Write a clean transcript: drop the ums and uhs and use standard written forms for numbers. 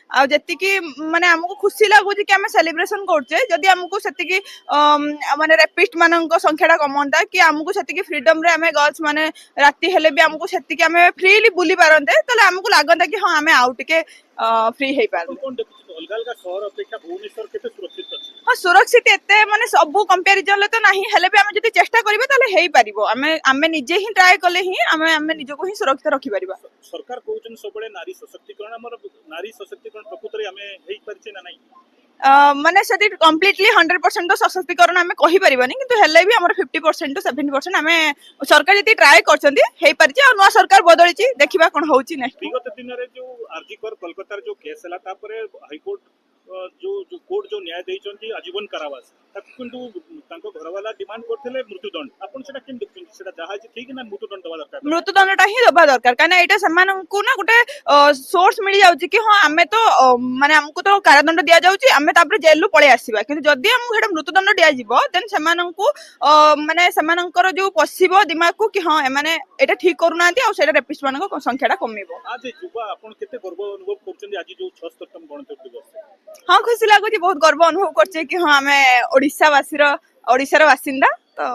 आती माने आमको खुशी लगुच कि आम सेलिब्रेशन करछे जदि आमको सेतिकी माने रेपिस्ट मान संख्या कमंता कि आमको सेतिकी फ्रीडम रे आमे गर्ल्स माने राति हेले भी आमको सेतिकी आमे फ्रीली बुली पारंते तले आमको लागंता कि हां आमे आउ टिके फ्री हे पारंते अलग अलग शहर अपेक्षा भुवनेश्वर केते सुरक्षित अछि हाँ सुरक्षित एते माने सब कंपैरिजन ले तो नहीं हेले भी आमे जदि चेष्टा करिवे ताले हेई परिबो आमे आमे निजे ही ट्राई कले ही आमे आमे निजको ही सुरक्षित रखि परिबा सरकार कहउछन सबले नारी सशक्तिकरण हमर नारी सशक्तिकरण प्रकृति रे हमें हेई परछे ना नहीं माने सेति कंप्लीटली 100% तो सशक्तिकरण आमे कहि परिबानी किंतु हेले भी हमर 50% टू 70% आमे सरकार जति ट्राई करछंती हेई परछे आ नवा सरकार बदलिछि देखिबा कोन होउछि नेक्स्ट विगत दिन रे जो आरजीकर कोलकाता जो केस हला तापरे हाईकोर्ट जो जो कोर्ट जो न्याय देइछंती आजीवन कारावास ताकु किंतु तांको घरवाला डिमांड करथिले मृत्युदंड आपण सेटा केन देखछंती सेटा जहा जे ठीक ना मृत्युदंड दवा दरकार मृत्युदंडटा ही दबा दरकार काना एटा सेमानंकु ना गोटे सोर्स मिली जाउछि कि हां आमे तो माने हमकु तो कारादंड दिया जाउछि आमे तापर जेल रु पळे आसीबा किंतु जदि हमकु हेटा मृत्युदंड दिया जिवो देन सेमानंकु माने सेमानंकर जो पसिबो दिमाग को कि हां माने एटा ठीक करूनांती आ सेटा रेपिस्ट मानको संख्याटा कमिबो आज युवा आपण केते गर्व अनुभव करछंती आज जो 76तम गणतंत्र दिवस हाँ खुशी लगुच बहुत गर्व अनुभव करछे कि हाँ आमे ओडिशा वासी ओडिशार बासिंदा तो